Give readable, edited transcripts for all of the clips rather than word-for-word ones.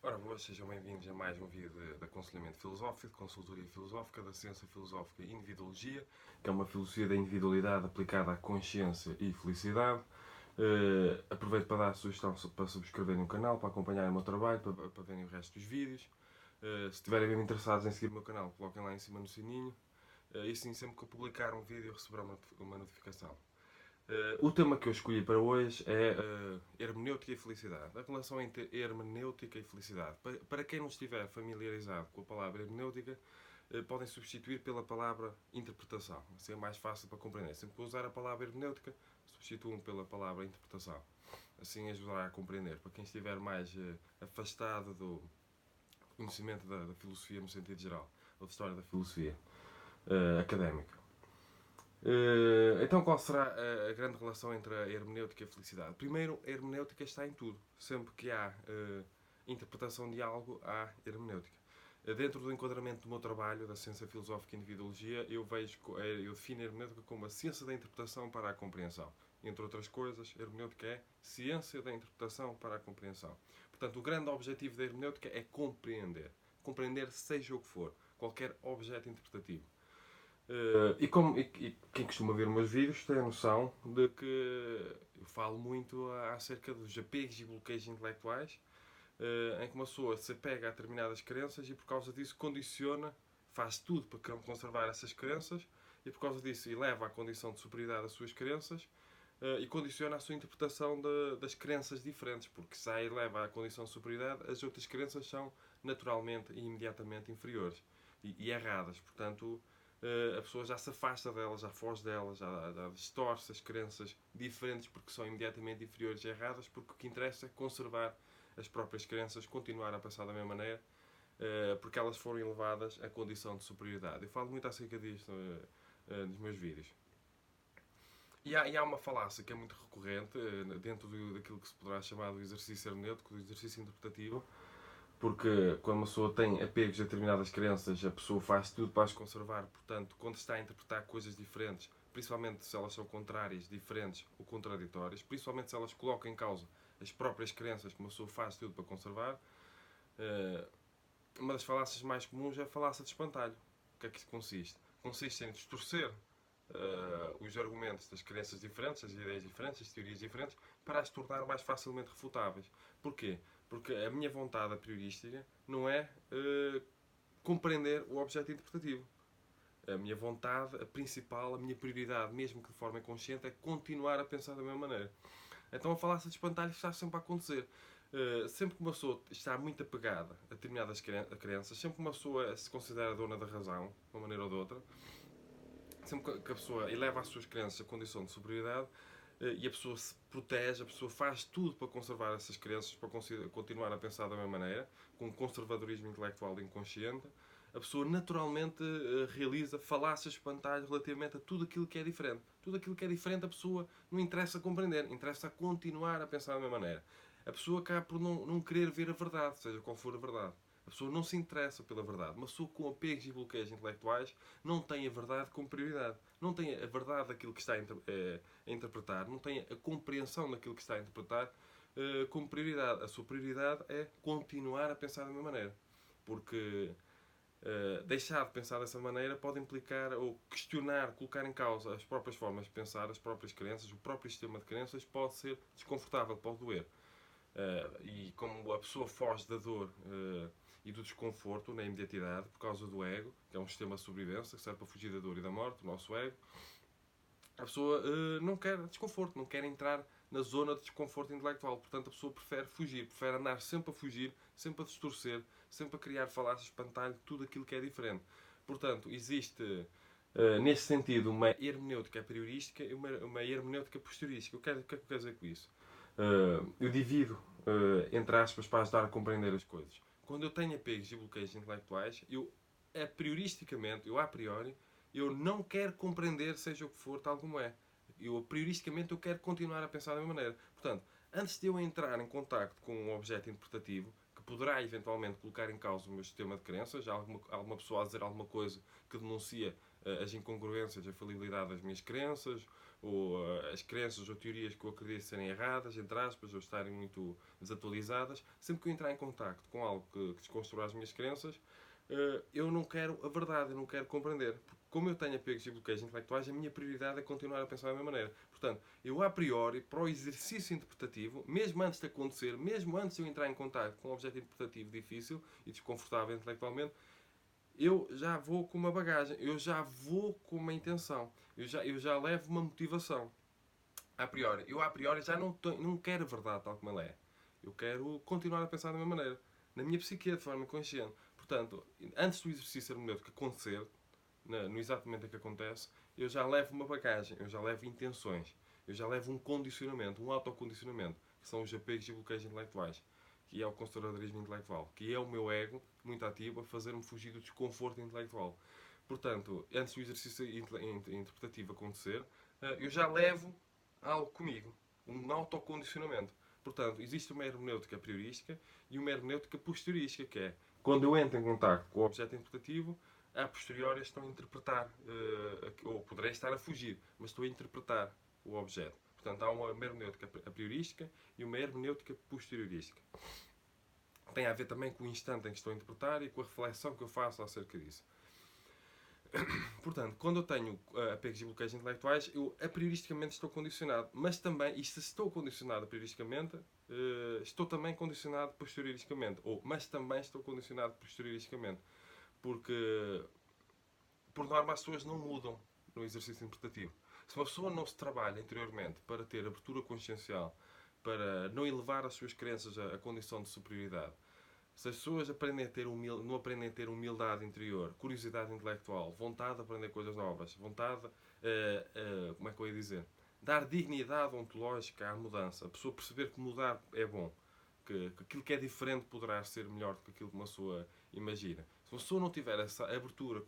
Ora, boas, sejam bem-vindos a mais um vídeo de aconselhamento filosófico, de consultoria filosófica, da ciência filosófica e individuologia, que é uma filosofia da individualidade aplicada à consciência e felicidade. Aproveito para dar a sugestão para subscreverem o canal, para acompanharem o meu trabalho, para verem o resto dos vídeos. Se estiverem bem interessados em seguir o meu canal, coloquem lá em cima no sininho. E assim, sempre que eu publicar um vídeo, receberão uma notificação. O tema que eu escolhi para hoje é hermenêutica e felicidade. A relação entre hermenêutica e felicidade. Para quem não estiver familiarizado com a palavra hermenêutica, podem substituir pela palavra interpretação. Assim é mais fácil para compreender. Sempre que usar a palavra hermenêutica, substituam pela palavra interpretação. Assim ajudará a compreender. Para quem estiver mais afastado do conhecimento da filosofia no sentido geral, ou da história da filosofia académica. Então, qual será a grande relação entre a hermenêutica e a felicidade? Primeiro, a hermenêutica está em tudo. Sempre que há interpretação de algo, há hermenêutica. Dentro do enquadramento do meu trabalho, da ciência filosófica e individuologia, eu defino a hermenêutica como a ciência da interpretação para a compreensão. Entre outras coisas, a hermenêutica é ciência da interpretação para a compreensão. Portanto, o grande objetivo da hermenêutica é compreender. Compreender seja o que for, qualquer objeto interpretativo. Quem costuma ver os meus vídeos tem a noção de que eu falo muito acerca dos apegos e bloqueios intelectuais, em que uma pessoa se apega a determinadas crenças e por causa disso condiciona, faz tudo para conservar essas crenças e por causa disso eleva a condição de superioridade das suas crenças e condiciona a sua interpretação das crenças diferentes, porque se a eleva a condição de superioridade, as outras crenças são naturalmente e imediatamente inferiores e erradas. Portanto, a pessoa já se afasta delas, já foge delas, já distorce as crenças diferentes porque são imediatamente inferiores e erradas, porque o que interessa é conservar as próprias crenças, continuar a pensar da mesma maneira, porque elas foram elevadas à condição de superioridade. Eu falo muito acerca disto nos meus vídeos. E há uma falácia que é muito recorrente dentro daquilo que se poderá chamar do exercício hermenêutico, do exercício interpretativo, porque quando uma pessoa tem apegos a determinadas crenças, a pessoa faz tudo para as conservar. Portanto, quando está a interpretar coisas diferentes, principalmente se elas são contrárias, diferentes ou contraditórias, principalmente se elas colocam em causa as próprias crenças que uma pessoa faz tudo para conservar, uma das falácias mais comuns é a falácia de espantalho. O que é que isso consiste? Consiste em distorcer os argumentos das crenças diferentes, as ideias diferentes, as teorias diferentes, para as tornar mais facilmente refutáveis. Porquê? Porque a minha vontade a priorística não é compreender o objeto interpretativo. A minha vontade, a principal, a minha prioridade, mesmo que de forma inconsciente, é continuar a pensar da mesma maneira. Então a falácia de espantalho está sempre a acontecer. Sempre que uma pessoa está muito apegada a determinadas crenças, sempre que uma pessoa se considera dona da razão, de uma maneira ou de outra, sempre que a pessoa eleva as suas crenças à condição de superioridade e a pessoa se protege, a pessoa faz tudo para conservar essas crenças, para continuar a pensar da mesma maneira, com um conservadorismo intelectual inconsciente, a pessoa naturalmente realiza falácias, espantalhos relativamente a tudo aquilo que é diferente. Tudo aquilo que é diferente a pessoa não interessa compreender, interessa continuar a pensar da mesma maneira. A pessoa acaba por não querer ver a verdade, seja qual for a verdade. A pessoa não se interessa pela verdade. Uma pessoa com apegos e bloqueios intelectuais não tem a verdade como prioridade. Não tem a verdade daquilo que está a interpretar. Não tem a compreensão daquilo que está a interpretar como prioridade. A sua prioridade é continuar a pensar da mesma maneira. Porque deixar de pensar dessa maneira pode implicar ou questionar, colocar em causa as próprias formas de pensar, as próprias crenças, o próprio sistema de crenças pode ser desconfortável, pode doer. E como a pessoa foge da dor e do desconforto na imediatidade por causa do ego, que é um sistema de sobrevivência que serve para fugir da dor e da morte, o nosso ego, a pessoa não quer desconforto, não quer entrar na zona de desconforto intelectual. Portanto, a pessoa prefere fugir, prefere andar sempre a fugir, sempre a distorcer, sempre a criar falácias, espantalho, tudo aquilo que é diferente. Portanto, existe nesse sentido uma hermenêutica priorística e uma hermenêutica posteriorística. O que é que eu quero dizer com isso? Eu divido, entre aspas, para ajudar a compreender as coisas. Quando eu tenho apegos e bloqueios intelectuais, eu, a priori, eu não quero compreender, seja o que for, tal como é. A prioristicamente, eu quero continuar a pensar da mesma maneira. Portanto, antes de eu entrar em contacto com um objeto interpretativo, que poderá eventualmente colocar em causa o meu sistema de crenças, alguma pessoa a dizer alguma coisa que denuncia as incongruências, a falibilidade das minhas crenças, ou as crenças ou teorias que eu acredito serem erradas, entre aspas, ou estarem muito desatualizadas. Sempre que eu entrar em contacto com algo que desconstrua as minhas crenças, eu não quero a verdade, eu não quero compreender. Porque como eu tenho apegos e bloqueios intelectuais, a minha prioridade é continuar a pensar da mesma maneira. Portanto, eu a priori, para o exercício interpretativo, mesmo antes de acontecer, mesmo antes de eu entrar em contacto com um objeto interpretativo difícil e desconfortável intelectualmente, eu já vou com uma bagagem, eu já vou com uma intenção, eu já levo uma motivação. A priori, eu a priori já não quero a verdade tal como ela é. Eu quero continuar a pensar da mesma maneira, na minha psique, de forma inconsciente. Portanto, antes do exercício hermenêutico acontecer, no exato momento em que acontece, eu já levo uma bagagem, eu já levo intenções, eu já levo um condicionamento, um autocondicionamento, que são os apegos e bloqueios intelectuais, que é o conservadorismo intelectual, que é o meu ego muito ativo a fazer-me fugir do desconforto intelectual. Portanto, antes do exercício interpretativo acontecer, eu já levo algo comigo, um autocondicionamento. Portanto, existe uma hermenêutica priorística e uma hermenêutica posteriorística, que é quando eu entro em contato com o objeto interpretativo, a posteriori estou a interpretar, ou poderei estar a fugir, mas estou a interpretar o objeto. Portanto, há uma hermenêutica a priorística e uma hermenêutica posteriorística. Tem a ver também com o instante em que estou a interpretar e com a reflexão que eu faço acerca disso. Portanto, quando eu tenho apegos e bloqueios intelectuais, eu a prioristicamente estou condicionado. Mas também, e se estou condicionado a prioristicamente, estou também condicionado posterioristicamente. Mas também estou condicionado posterioristicamente. Porque, por norma, as pessoas não mudam no exercício interpretativo. Se uma pessoa não se trabalha interiormente para ter abertura consciencial, para não elevar as suas crenças à condição de superioridade, se as pessoas aprendem a ter não aprendem a ter humildade interior, curiosidade intelectual, vontade de aprender coisas novas, vontade, como é que eu ia dizer? Dar dignidade ontológica à mudança. A pessoa perceber que mudar é bom. Que aquilo que é diferente poderá ser melhor do que aquilo que uma pessoa imagina. Se uma pessoa não tiver essa abertura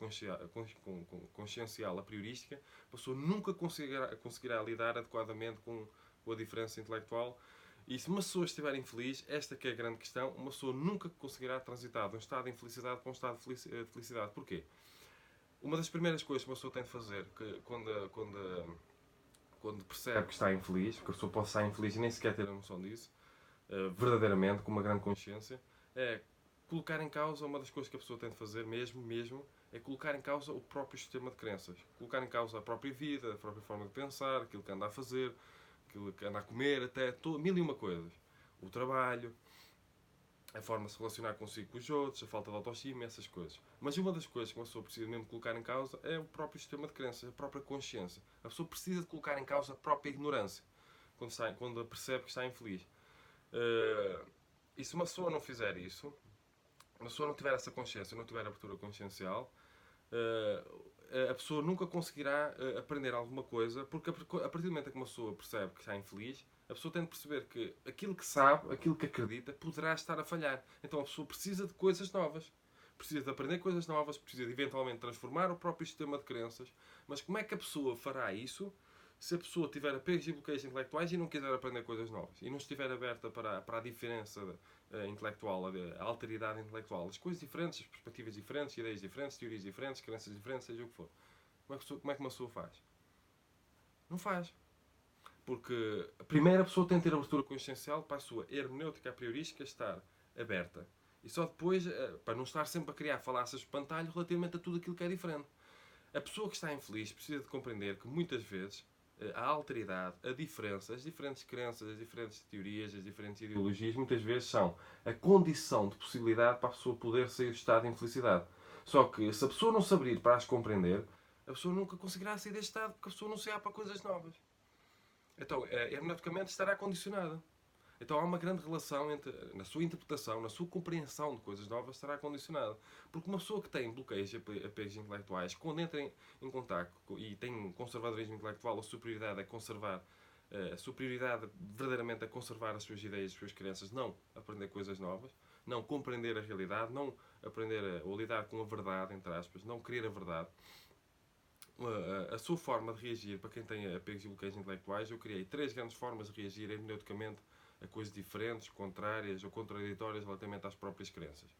consciencial a priorística, a pessoa nunca conseguirá lidar adequadamente com a diferença intelectual. E se uma pessoa estiver infeliz, esta que é a grande questão, uma pessoa nunca conseguirá transitar de um estado de infelicidade para um estado de felicidade. Porquê? Uma das primeiras coisas que uma pessoa tem de fazer quando percebe que está infeliz, porque a pessoa pode estar infeliz e nem sequer ter a noção disso, verdadeiramente, com uma grande consciência, é colocar em causa, uma das coisas que a pessoa tem de fazer mesmo, é colocar em causa o próprio sistema de crenças. Colocar em causa a própria vida, a própria forma de pensar, aquilo que anda a fazer, aquilo que anda a comer, até mil e uma coisas. O trabalho, a forma de se relacionar consigo com os outros, a falta de autoestima, essas coisas. Mas uma das coisas que uma pessoa precisa mesmo colocar em causa é o próprio sistema de crenças, a própria consciência. A pessoa precisa de colocar em causa a própria ignorância, quando percebe que está infeliz. E se uma pessoa não fizer isso, uma pessoa não tiver essa consciência, não tiver abertura consciencial, a pessoa nunca conseguirá aprender alguma coisa, porque a partir do momento em que uma pessoa percebe que está infeliz, a pessoa tem de perceber que aquilo que sabe, aquilo que acredita, poderá estar a falhar. Então a pessoa precisa de coisas novas. Precisa de aprender coisas novas, precisa de eventualmente transformar o próprio sistema de crenças. Mas como é que a pessoa fará isso se a pessoa tiver apegos e bloqueios intelectuais e não quiser aprender coisas novas? E não estiver aberta para a diferença intelectual, a alteridade intelectual, as coisas diferentes, as perspectivas diferentes, ideias diferentes, teorias diferentes, crenças diferentes, seja o que for. Como é que uma pessoa faz? Não faz. Porque a primeira pessoa tem de ter abertura consciencial para a sua hermenêutica a priorística estar aberta. E só depois, para não estar sempre a criar falácias de espantalho relativamente a tudo aquilo que é diferente. A pessoa que está infeliz precisa de compreender que muitas vezes a alteridade, a diferença, as diferentes crenças, as diferentes teorias, as diferentes ideologias, muitas vezes são a condição de possibilidade para a pessoa poder sair do estado de infelicidade. Só que se a pessoa não se abrir para as compreender, a pessoa nunca conseguirá sair deste estado porque a pessoa não se abre para coisas novas. Então, hermeneuticamente estará condicionada. Então há uma grande relação entre, na sua interpretação, na sua compreensão de coisas novas, estará condicionada. Porque uma pessoa que tem bloqueios e apegos intelectuais, quando entra em contacto e tem conservadorismo intelectual, a superioridade é conservar, a superioridade verdadeiramente é conservar as suas ideias, as suas crenças, não aprender coisas novas, não compreender a realidade, não aprender ou lidar com a verdade, entre aspas, não querer a verdade. A sua forma de reagir, para quem tem apegos e bloqueios intelectuais, eu criei 3 grandes formas de reagir hermeneuticamente a coisas diferentes, contrárias ou contraditórias relativamente às próprias crenças.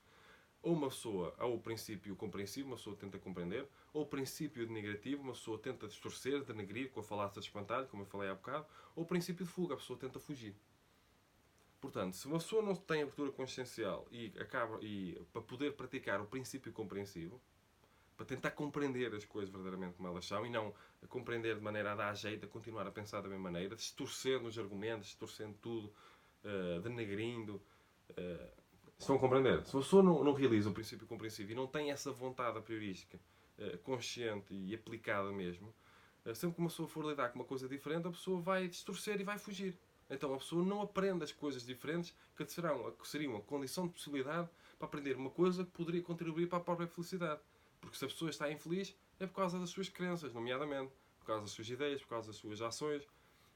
Ou uma pessoa, ou o princípio compreensivo, uma pessoa tenta compreender, ou o princípio negativo, uma pessoa tenta distorcer, denegrir, com a falácia de espantalho, como eu falei há bocado, ou o princípio de fuga, a pessoa tenta fugir. Portanto, se uma pessoa não tem abertura consciencial e para poder praticar o princípio compreensivo, para tentar compreender as coisas verdadeiramente como elas são e não a compreender de maneira a dar jeito, a continuar a pensar da mesma maneira, distorcendo os argumentos, distorcendo tudo, denegrindo. Estão a compreender? Se a pessoa não realiza o princípio compreensivo e não tem essa vontade a priorística consciente e aplicada mesmo, sempre que uma pessoa for lidar com uma coisa diferente, a pessoa vai distorcer e vai fugir. Então a pessoa não aprende as coisas diferentes que seriam a condição de possibilidade para aprender uma coisa que poderia contribuir para a própria felicidade. Porque se a pessoa está infeliz, é por causa das suas crenças, nomeadamente, por causa das suas ideias, por causa das suas ações.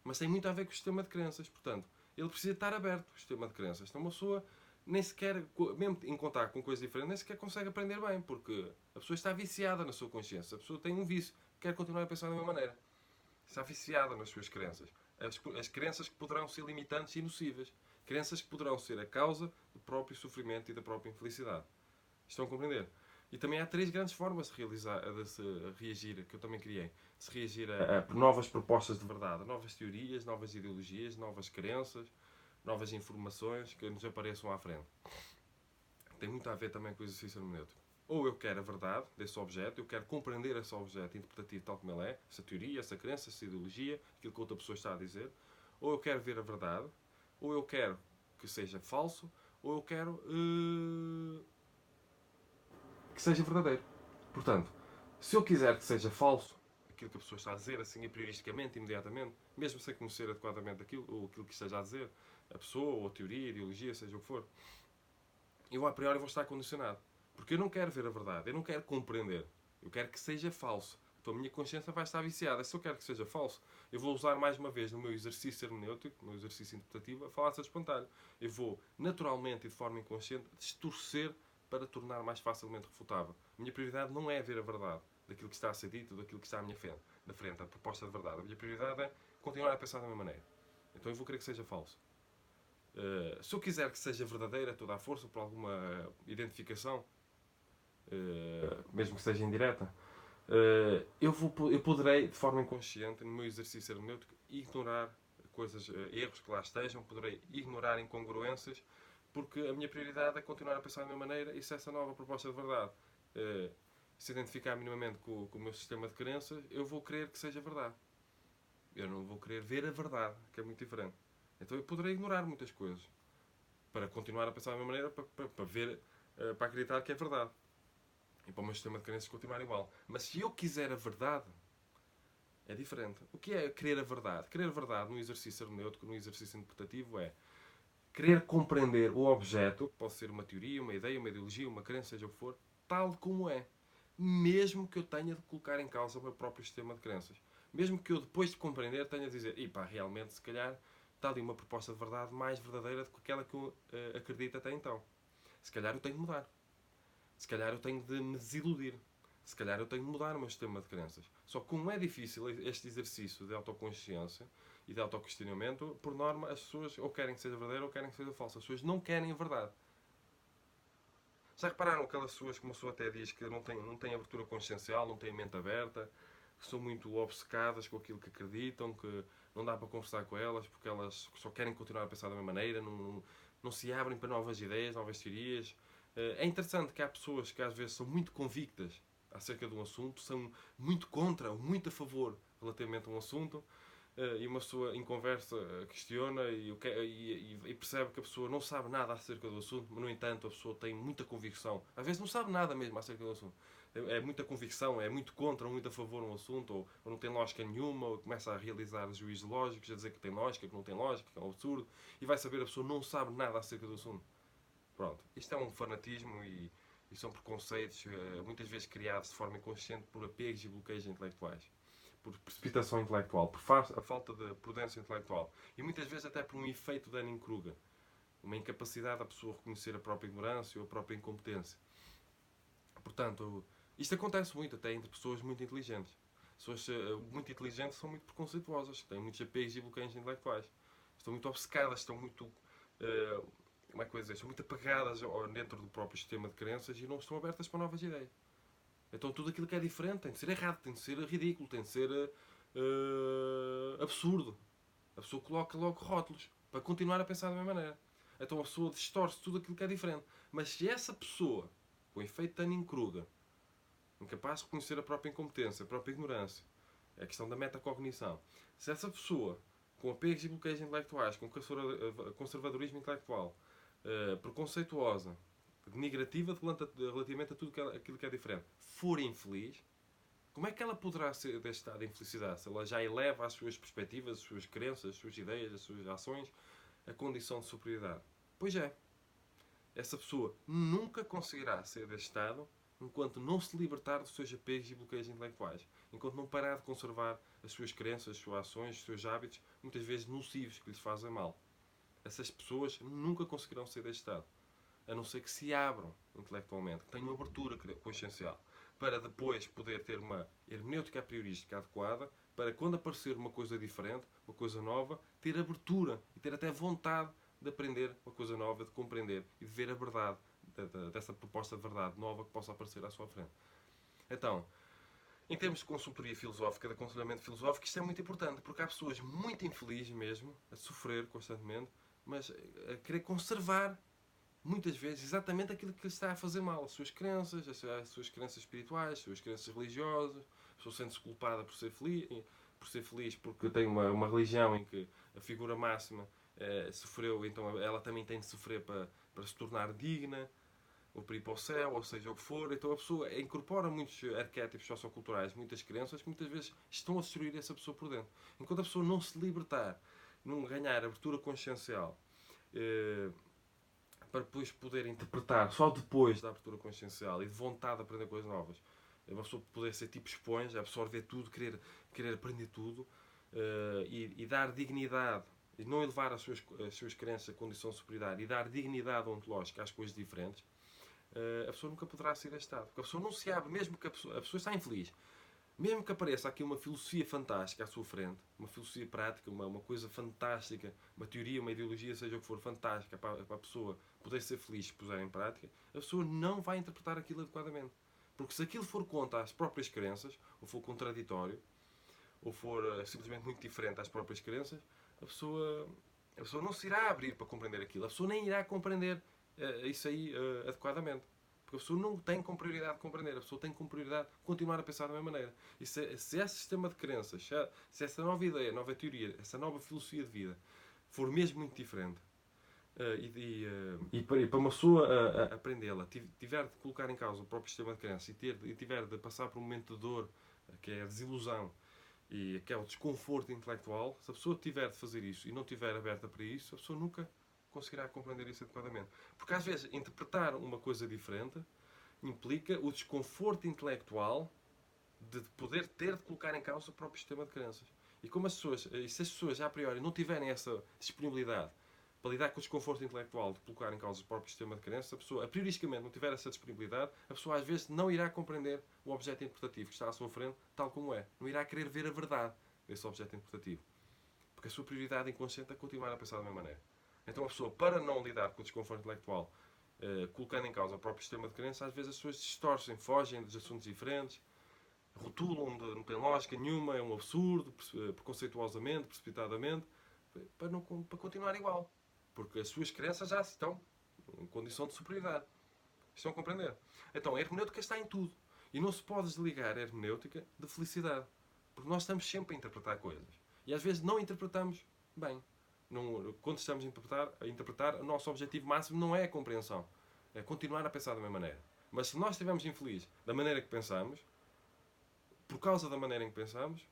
Mas tem muito a ver com o sistema de crenças. Portanto, ele precisa estar aberto, o sistema de crenças. Então uma pessoa nem sequer, mesmo em contato com coisas diferentes, nem sequer consegue aprender bem, porque a pessoa está viciada na sua consciência. A pessoa tem um vício, quer continuar a pensar da mesma maneira. Está viciada nas suas crenças. As crenças que poderão ser limitantes e nocivas. Crenças que poderão ser a causa do próprio sofrimento e da própria infelicidade. Estão a compreender? E também há três grandes formas de se reagir, que eu também criei. De se reagir a novas propostas de verdade, novas teorias, novas ideologias, novas crenças, novas informações que nos apareçam à frente. Tem muito a ver também com o exercício hermenêutico. Ou eu quero a verdade desse objeto, eu quero compreender esse objeto interpretativo tal como ele é, essa teoria, essa crença, essa ideologia, aquilo que outra pessoa está a dizer. Ou eu quero ver a verdade, ou eu quero que seja falso, ou eu quero que seja verdadeiro. Portanto, se eu quiser que seja falso, aquilo que a pessoa está a dizer, assim, a prioristicamente, imediatamente, mesmo sem conhecer adequadamente aquilo, ou aquilo que esteja a dizer, a pessoa, ou a teoria, a ideologia, seja o que for, eu a priori vou estar condicionado. Porque eu não quero ver a verdade, eu não quero compreender. Eu quero que seja falso. Então a minha consciência vai estar viciada. Se eu quero que seja falso, eu vou usar mais uma vez no meu exercício hermenêutico, no meu exercício interpretativo, a falácia de espantalho. Eu vou, naturalmente e de forma inconsciente, distorcer para tornar mais facilmente refutável. A minha prioridade não é ver a verdade daquilo que está a ser dito, daquilo que está à minha frente, a proposta de verdade. A minha prioridade é continuar a pensar da mesma maneira. Então eu vou querer que seja falso. Se eu quiser que seja verdadeira, toda a força, por alguma identificação, mesmo que seja indireta, eu poderei, de forma inconsciente, no meu exercício hermenêutico, ignorar coisas, erros que lá estejam, poderei ignorar incongruências, porque a minha prioridade é continuar a pensar da minha maneira e se essa nova proposta de verdade se identificar minimamente com o meu sistema de crenças, eu vou querer que seja verdade. Eu não vou querer ver a verdade, que é muito diferente. Então eu poderei ignorar muitas coisas para continuar a pensar da mesma maneira, para ver, para acreditar que é verdade. E para o meu sistema de crenças continuar igual. Mas se eu quiser a verdade, é diferente. O que é querer a verdade? Querer a verdade no exercício hermenêutico, no exercício interpretativo, é querer compreender o objeto, pode ser uma teoria, uma ideia, uma ideologia, uma crença, seja o que for, tal como é. Mesmo que eu tenha de colocar em causa o meu próprio sistema de crenças. Mesmo que eu, depois de compreender, tenha de dizer, e pá, realmente, se calhar, está ali uma proposta de verdade mais verdadeira do que aquela que eu acredito até então. Se calhar eu tenho de mudar. Se calhar eu tenho de me desiludir. Se calhar eu tenho de mudar o meu sistema de crenças. Só que como é difícil este exercício de autoconsciência e de autoquestionamento, por norma, as pessoas ou querem que seja verdadeiro ou querem que seja falso. As pessoas não querem a verdade. Já repararam aquelas pessoas que uma pessoa até diz que não têm abertura consciencial, não têm mente aberta, que são muito obcecadas com aquilo que acreditam, que não dá para conversar com elas porque elas só querem continuar a pensar da mesma maneira, não se abrem para novas ideias, novas teorias. É interessante que há pessoas que às vezes são muito convictas acerca de um assunto, são muito contra ou muito a favor relativamente a um assunto, e uma pessoa em conversa questiona e percebe que a pessoa não sabe nada acerca do assunto, mas no entanto a pessoa tem muita convicção. Às vezes não sabe nada mesmo acerca do assunto. É muita convicção, é muito contra ou muito a favor um assunto, ou não tem lógica nenhuma, ou começa a realizar juízos lógicos, a dizer que tem lógica, que não tem lógica, que é um absurdo, e vai saber a pessoa não sabe nada acerca do assunto. Pronto, isto é um fanatismo e são preconceitos muitas vezes criados de forma inconsciente por apegos e bloqueios intelectuais, por precipitação intelectual, por a falta de prudência intelectual e muitas vezes até por um efeito de Dunning-Kruger, uma incapacidade da pessoa reconhecer a própria ignorância ou a própria incompetência. Portanto, isto acontece muito até entre pessoas muito inteligentes. Pessoas muito inteligentes são muito preconceituosas, têm muitos apegos e bloqueios intelectuais, estão muito obcecadas, estão muito como é que eu vou dizer, são muito apagadas dentro do próprio sistema de crenças e não estão abertas para novas ideias. Então tudo aquilo que é diferente tem de ser errado, tem de ser ridículo, tem de ser absurdo. A pessoa coloca logo rótulos para continuar a pensar da mesma maneira. Então a pessoa distorce tudo aquilo que é diferente. Mas se essa pessoa, com o efeito de Dunning-Kruger, incapaz de reconhecer a própria incompetência, a própria ignorância, a questão da metacognição, se essa pessoa, com apegos e bloqueios intelectuais, com conservadorismo intelectual, preconceituosa, denigrativa relativamente a tudo aquilo que é diferente, for infeliz, como é que ela poderá ser deste estado de infelicidade? Se ela já eleva as suas perspectivas, as suas crenças, as suas ideias, as suas ações, a condição de superioridade? Pois é, essa pessoa nunca conseguirá ser deste estado enquanto não se libertar dos seus apegos e bloqueios intelectuais. Enquanto não parar de conservar as suas crenças, as suas ações, os seus hábitos, muitas vezes nocivos, que lhes fazem mal. Essas pessoas nunca conseguirão sair deste estado. A não ser que se abram intelectualmente, que tenham uma abertura consciencial, para depois poder ter uma hermenêutica priorística adequada, para quando aparecer uma coisa diferente, uma coisa nova, ter abertura e ter até vontade de aprender uma coisa nova, de compreender e de ver a verdade dessa proposta de verdade nova que possa aparecer à sua frente. Então, em termos de consultoria filosófica, de aconselhamento filosófico, isto é muito importante, porque há pessoas muito infelizes mesmo, a sofrer constantemente, mas a querer conservar muitas vezes exatamente aquilo que lhe está a fazer mal. As suas crenças, as suas crenças espirituais, as suas crenças religiosas. A pessoa sente-se culpada por ser feliz porque tem uma religião em que a figura máxima sofreu, então ela também tem de sofrer para se tornar digna, ou para ir para o céu, ou seja o que for. Então a pessoa incorpora muitos arquétipos socioculturais, muitas crenças que muitas vezes estão a destruir essa pessoa por dentro. Enquanto a pessoa não se libertar, não ganhar abertura consciencial, para depois poder interpretar só depois da abertura consciencial e de vontade de aprender coisas novas. Uma pessoa poder ser tipo esponja, absorver tudo, querer aprender tudo e dar dignidade e não elevar as suas crenças à condição de superioridade e dar dignidade ontológica às coisas diferentes, a pessoa nunca poderá ser deste estado. Porque a pessoa não se abre, mesmo que a pessoa está infeliz. Mesmo que apareça aqui uma filosofia fantástica à sua frente, uma filosofia prática, uma coisa fantástica, uma teoria, uma ideologia, seja o que for, fantástica para a pessoa poder ser feliz se puser em prática, a pessoa não vai interpretar aquilo adequadamente. Porque se aquilo for contra as próprias crenças, ou for contraditório, ou for simplesmente muito diferente às próprias crenças, a pessoa não se irá abrir para compreender aquilo. A pessoa nem irá compreender isso aí adequadamente. Porque a pessoa não tem como prioridade compreender, a pessoa tem como prioridade continuar a pensar da mesma maneira. E se esse sistema de crenças, se essa nova ideia, nova teoria, essa nova filosofia de vida for mesmo muito diferente, e para uma pessoa aprendê-la, tiver de colocar em causa o próprio sistema de crenças e tiver de passar por um momento de dor, que é a desilusão, e que é o desconforto intelectual, se a pessoa tiver de fazer isso e não estiver aberta para isso, a pessoa nunca conseguirá compreender isso adequadamente. Porque às vezes interpretar uma coisa diferente implica o desconforto intelectual de poder ter de colocar em causa o próprio sistema de crenças. E como se as pessoas já a priori não tiverem essa disponibilidade para lidar com o desconforto intelectual de colocar em causa o próprio sistema de crenças, a pessoa, a prioristicamente, não tiver essa disponibilidade, a pessoa às vezes não irá compreender o objeto interpretativo que está à sua frente tal como é. Não irá querer ver a verdade desse objeto interpretativo. Porque a sua prioridade inconsciente é continuar a pensar da mesma maneira. Então a pessoa, para não lidar com o desconforto intelectual, colocando em causa o próprio sistema de crença, às vezes as pessoas distorcem, fogem dos assuntos diferentes, rotulam, não tem lógica nenhuma, é um absurdo, preconceituosamente, precipitadamente, para continuar igual. Porque as suas crenças já estão em condição de superioridade. Estão a compreender? Então, a hermenêutica está em tudo. E não se pode desligar a hermenêutica de felicidade. Porque nós estamos sempre a interpretar coisas. E às vezes não interpretamos bem. Não, quando estamos a interpretar, o nosso objetivo máximo não é a compreensão. É continuar a pensar da mesma maneira. Mas se nós estivermos infelizes da maneira que pensamos, por causa da maneira em que pensamos,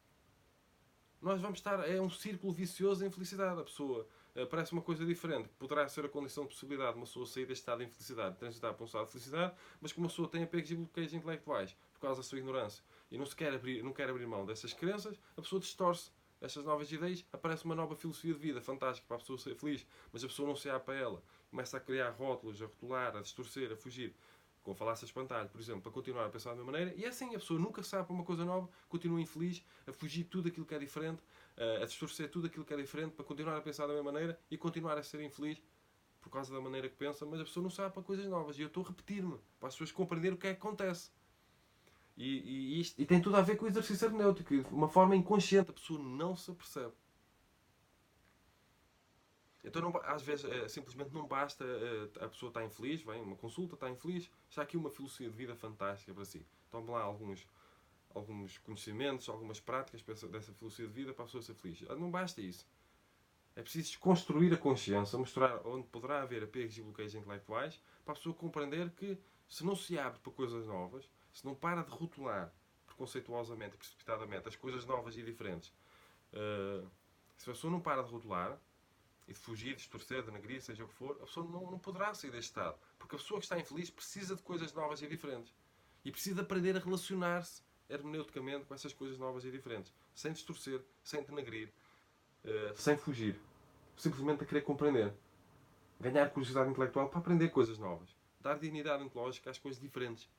nós vamos estar... É um círculo vicioso de infelicidade. A pessoa parece uma coisa diferente. Poderá ser a condição de possibilidade de uma pessoa sair deste estado de infelicidade, transitar para um estado de felicidade, mas como uma pessoa tem apegos e bloqueios intelectuais por causa da sua ignorância e não quer abrir mão dessas crenças, a pessoa distorce estas novas ideias, aparece uma nova filosofia de vida fantástica para a pessoa ser feliz, mas a pessoa não se abre para ela, começa a criar rótulos, a rotular, a distorcer, a fugir, com falácia espantalho, por exemplo, para continuar a pensar da mesma maneira, e é assim, a pessoa nunca sabe para uma coisa nova, continua infeliz, a fugir de tudo aquilo que é diferente, a distorcer tudo aquilo que é diferente, para continuar a pensar da mesma maneira e continuar a ser infeliz, por causa da maneira que pensa, mas a pessoa não sabe para coisas novas. E eu estou a repetir-me para as pessoas compreenderem o que é que acontece. E tem tudo a ver com o exercício hermenêutico. De uma forma inconsciente, a pessoa não se apercebe. Então, não, às vezes, simplesmente não basta a pessoa estar infeliz, vem uma consulta, está infeliz, já há aqui uma filosofia de vida fantástica para si. Tome lá alguns conhecimentos, algumas práticas dessa filosofia de vida para a pessoa ser feliz. Não basta isso. É preciso desconstruir a consciência, mostrar onde poderá haver apegos e bloqueios intelectuais, para a pessoa compreender que se não se abre para coisas novas, se não para de rotular preconceituosamente e precipitadamente as coisas novas e diferentes, se a pessoa não para de rotular e de fugir, de distorcer, de denegrir, seja o que for, a pessoa não poderá sair deste estado. Porque a pessoa que está infeliz precisa de coisas novas e diferentes. E precisa aprender a relacionar-se hermeneuticamente com essas coisas novas e diferentes. Sem distorcer, sem denegrir, sem fugir. Simplesmente a querer compreender. Ganhar curiosidade intelectual para aprender coisas novas. Dar dignidade ontológica às coisas diferentes.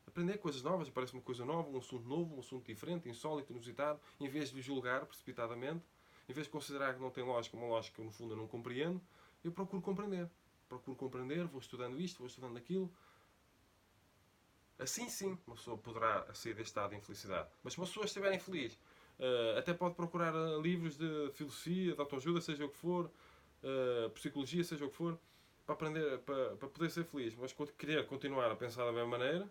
Aprender coisas novas, aparece uma coisa nova, um assunto novo, um assunto diferente, insólito, inusitado, em vez de julgar precipitadamente, em vez de considerar que não tem lógica, uma lógica que no fundo eu não compreendo, eu procuro compreender. Procuro compreender, vou estudando isto, vou estudando aquilo. Assim sim, uma pessoa poderá sair deste estado de infelicidade. Mas se uma pessoa estiver infeliz, até pode procurar livros de filosofia, de autoajuda, seja o que for, psicologia, seja o que for, para aprender, para poder ser feliz. Mas querer continuar a pensar da mesma maneira,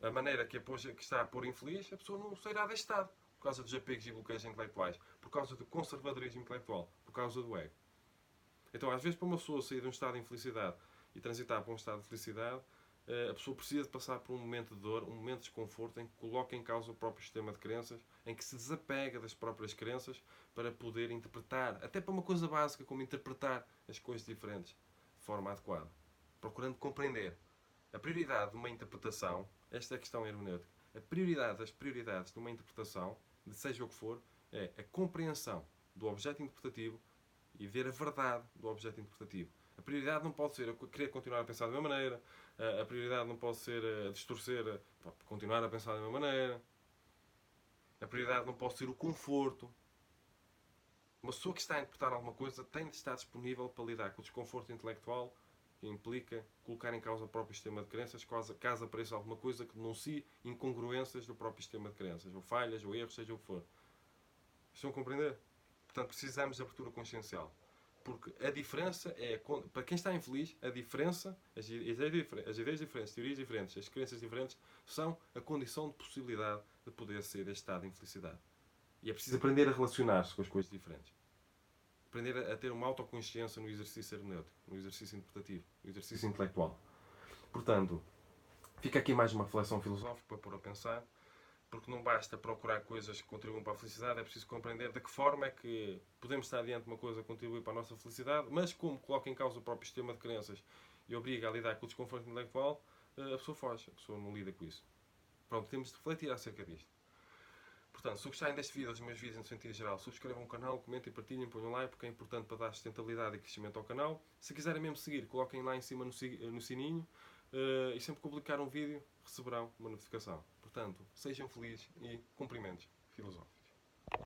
a maneira que está a pôr infeliz, a pessoa não sairá deste estado. Por causa dos apegos e bloqueios intelectuais, por causa do conservadorismo intelectual, por causa do ego. Então, às vezes, para uma pessoa sair de um estado de infelicidade e transitar para um estado de felicidade, a pessoa precisa de passar por um momento de dor, um momento de desconforto, em que coloca em causa o próprio sistema de crenças, em que se desapega das próprias crenças para poder interpretar, até para uma coisa básica como interpretar as coisas diferentes de forma adequada, procurando compreender. A prioridade de uma interpretação, esta é a questão hermenêutica, a prioridade das prioridades de uma interpretação, de seja o que for, é a compreensão do objeto interpretativo e ver a verdade do objeto interpretativo. A prioridade não pode ser eu querer continuar a pensar da mesma maneira, a prioridade não pode ser distorcer, continuar a pensar da mesma maneira, a prioridade não pode ser o conforto. Uma pessoa que está a interpretar alguma coisa tem de estar disponível para lidar com o desconforto intelectual que implica colocar em causa o próprio sistema de crenças, caso apareça alguma coisa que denuncie incongruências do próprio sistema de crenças, ou falhas, ou erros, seja o que for. Estão a compreender? Portanto, precisamos de abertura consciencial. Porque a diferença é, para quem está infeliz, a diferença, as ideias diferentes, teorias diferentes, as crenças diferentes, são a condição de possibilidade de poder ser este estado de infelicidade. E é preciso aprender a relacionar-se com as coisas diferentes. Aprender a ter uma autoconsciência no exercício hermenêutico, no exercício interpretativo, no exercício intelectual. Portanto, fica aqui mais uma reflexão filosófica para pôr a pensar, porque não basta procurar coisas que contribuam para a felicidade, é preciso compreender de que forma é que podemos estar diante de uma coisa que contribui para a nossa felicidade, mas como coloca em causa o próprio sistema de crenças e obriga a lidar com o desconforto intelectual, a pessoa foge, a pessoa não lida com isso. Pronto, temos de refletir acerca disto. Portanto, se gostarem deste vídeo, dos meus vídeos no sentido geral, subscrevam o canal, comentem, partilhem, ponham like, porque é importante para dar sustentabilidade e crescimento ao canal. Se quiserem mesmo seguir, coloquem lá em cima no sininho e sempre que publicar um vídeo receberão uma notificação. Portanto, sejam felizes e cumprimentos filosóficos.